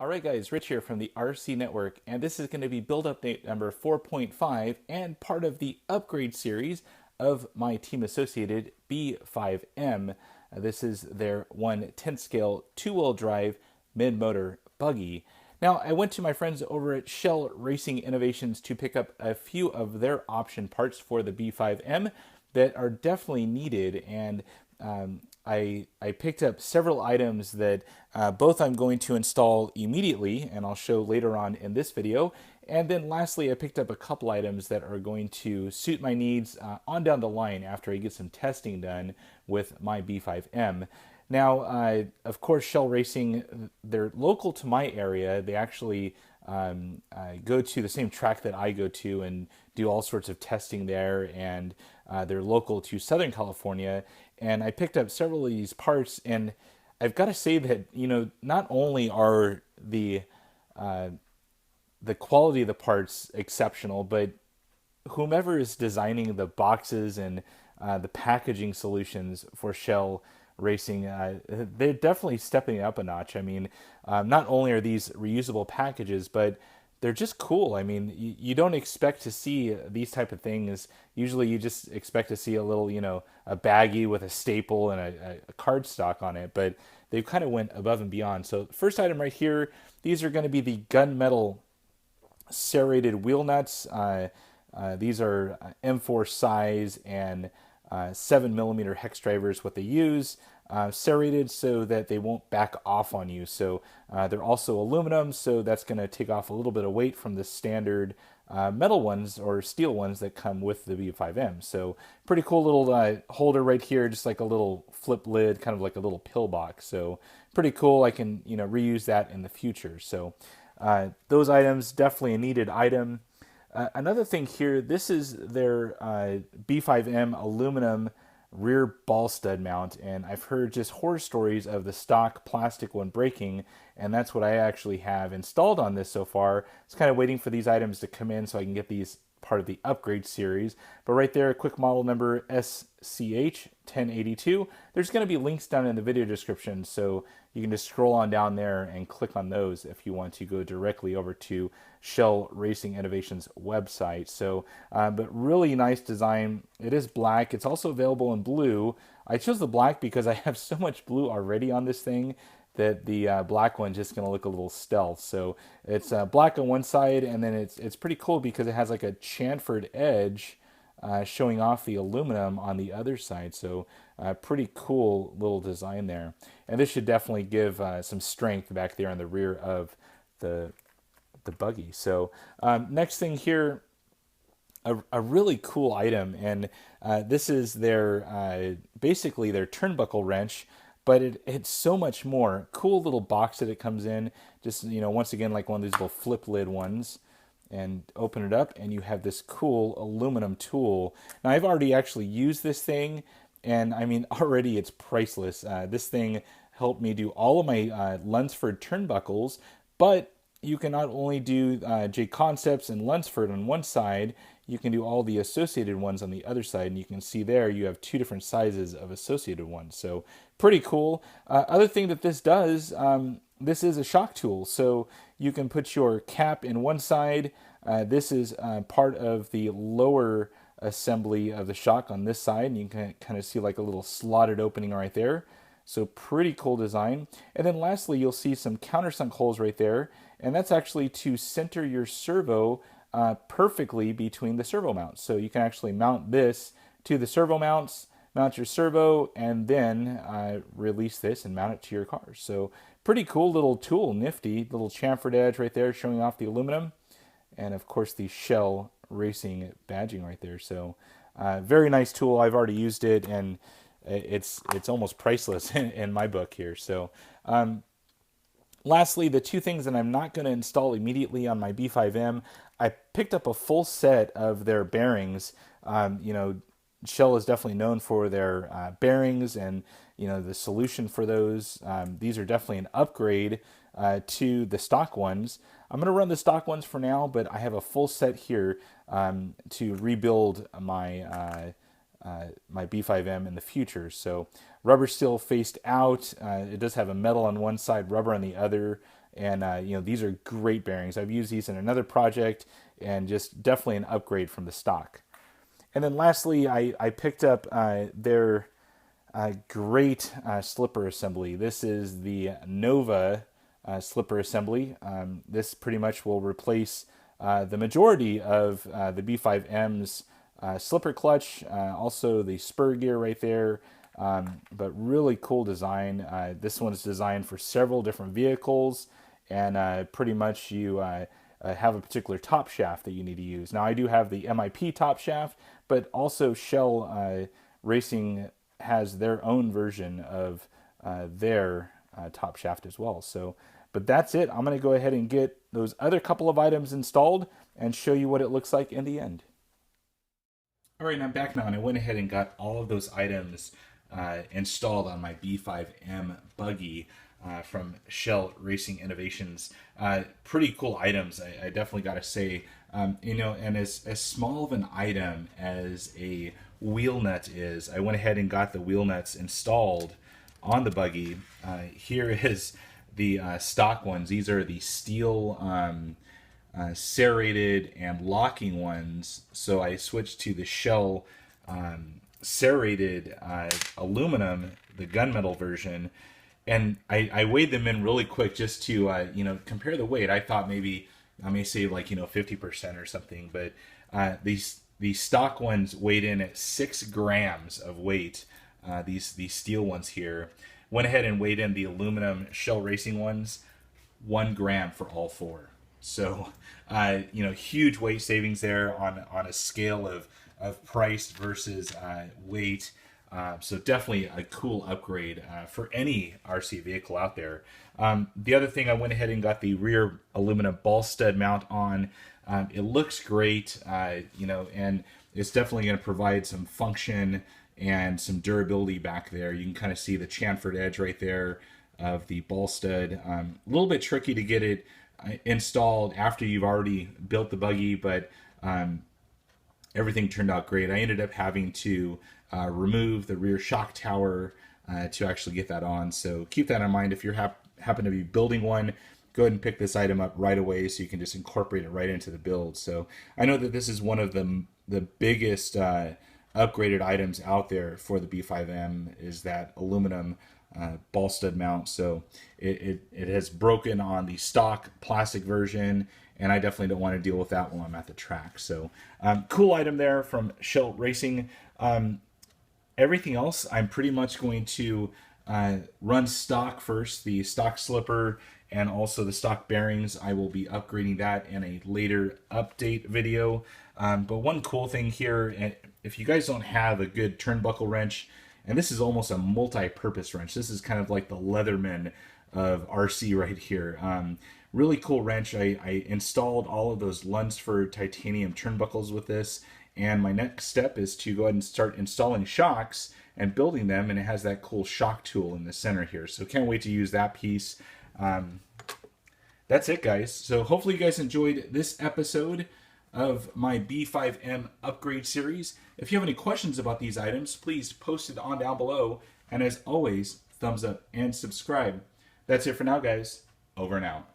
All right, guys, Rich here from the RC Network, and this is going to be build update number 4.5 and part of the upgrade series of my Team Associated B5M. This is their 1/10 scale two-wheel drive mid-motor buggy. Now, I went to my friends over at Schelle Racing Innovations to pick up a few of their option parts for the B5M that are definitely needed, and I picked up several items that both I'm going to install immediately, and I'll show later on in this video. And then lastly, I picked up a couple items that are going to suit my needs on down the line after I get some testing done with my B5M. Now, of course, Schelle Racing, they're local to my area. They actually go to the same track that I go to and do all sorts of testing there, and they're local to Southern California. And I picked up several of these parts, and I've got to say that, not only are the quality of the parts exceptional, but whomever is designing the boxes and the packaging solutions for Schelle Racing, they're definitely stepping up a notch. I mean, not only are these reusable packages, but they're just cool. I mean, you don't expect to see these type of things. Usually you just expect to see a little, a baggie with a staple and a cardstock on it, but they've kind of went above and beyond. So first item right here, these are going to be the gunmetal serrated wheel nuts. These are M4 size and 7mm hex drivers, what they use, serrated so that they won't back off on you. So they're also aluminum, so that's going to take off a little bit of weight from the standard metal ones or steel ones that come with the B5M. So pretty cool little holder right here, just like a little flip lid, kind of like a little pill box. So pretty cool. I can reuse that in the future. So those items, definitely a needed item. Another thing here, this is their B5M aluminum rear ball stud mount, and I've heard just horror stories of the stock plastic one breaking, and that's what I actually have installed on this so far. It's kind of waiting for these items to come in so I can get these part of the upgrade series. But right there, quick model number SCH1082. There's going to be links down in the video description, so you can just scroll on down there and click on those if you want to go directly over to Schelle Racing Innovations website. So, but really nice design. It is black. It's also available in blue. I chose the black because I have so much blue already on this thing that the black one's just going to look a little stealth. So it's black on one side, and then it's pretty cool because it has like a chamfered edge showing off the aluminum on the other side. So pretty cool little design there. And this should definitely give some strength back there on the rear of the buggy. So next thing here, a really cool item, and this is their basically their turnbuckle wrench, but it's so much more. Cool little box that it comes in, just once again like one of these little flip lid ones, and open it up and you have this cool aluminum tool. Now I've already actually used this thing, and I mean already it's priceless. This thing helped me do all of my Lunsford turnbuckles, but you can not only do J Concepts and Lunsford on one side, you can do all the associated ones on the other side, and you can see there you have two different sizes of associated ones. So pretty cool. Other thing that this does, this is a shock tool, so you can put your cap in one side. This is part of the lower assembly of the shock on this side, and you can kind of see like a little slotted opening right there. So pretty cool design. And then lastly, you'll see some countersunk holes right there, and that's actually to center your servo perfectly between the servo mounts. So you can actually mount this to the servo mounts, mount your servo, and then release this and mount it to your car. So pretty cool little tool, nifty little chamfered edge right there showing off the aluminum, and of course the Schelle Racing badging right there. So very nice tool. I've already used it, and it's almost priceless in my book here. So lastly, the two things that I'm not going to install immediately on my B5M, I picked up a full set of their bearings. Schelle is definitely known for their bearings and the solution for those. These are definitely an upgrade to the stock ones. I'm going to run the stock ones for now, but I have a full set here to rebuild my my B5M in the future. So rubber steel faced out. It does have a metal on one side, rubber on the other. And these are great bearings. I've used these in another project, and just definitely an upgrade from the stock. And then lastly, I picked up their great slipper assembly. This is the Nova slipper assembly. This pretty much will replace the majority of the B5M's slipper clutch, also the spur gear right there. But really cool design. This one's designed for several different vehicles, and pretty much you have a particular top shaft that you need to use. Now I do have the MIP top shaft, but also Schelle Racing has their own version of their top shaft as well. So, but that's it. I'm going to go ahead and get those other couple of items installed and show you what it looks like in the end. All right, and I'm back now, and I went ahead and got all of those items installed on my B5M buggy from Schelle Racing Innovations. Pretty cool items, I definitely got to say. And as small of an item as a wheel nut is, I went ahead and got the wheel nuts installed on the buggy. Here is the stock ones. These are the steel serrated and locking ones. So I switched to the Schelle serrated aluminum, the gunmetal version. And I weighed them in really quick just to, compare the weight. I thought maybe I may save 50% or something, but these stock ones weighed in at 6 grams of weight. These steel ones here. Went ahead and weighed in the aluminum Schelle Racing ones, 1 gram for all 4. So, huge weight savings there on a scale of price versus weight. So definitely a cool upgrade for any RC vehicle out there. The other thing, I went ahead and got the rear aluminum ball stud mount on. It looks great, and it's definitely going to provide some function and some durability back there. You can kind of see the chamfered edge right there of the ball stud. A little bit tricky to get it installed after you've already built the buggy, but everything turned out great. I ended up having to remove the rear shock tower to actually get that on. So keep that in mind if you happen to be building one. Go ahead and pick this item up right away so you can just incorporate it right into the build. So I know that this is one of the biggest upgraded items out there for the B5M is that aluminum ball stud mount. So it has broken on the stock plastic version, and I definitely don't want to deal with that while I'm at the track. So cool item there from Schelle Racing. Everything else, I'm pretty much going to run stock first, the stock slipper and also the stock bearings. I will be upgrading that in a later update video. But one cool thing here, if you guys don't have a good turnbuckle wrench, and this is almost a multi-purpose wrench. This is kind of like the Leatherman of RC right here. Really cool wrench. I installed all of those Lunsford titanium turnbuckles with this. And my next step is to go ahead and start installing shocks and building them, and it has that cool shock tool in the center here. So can't wait to use that piece. That's it, guys. So hopefully you guys enjoyed this episode of my B5M upgrade series. If you have any questions about these items, please post it on down below. And as always, thumbs up and subscribe. That's it for now, guys. Over and out.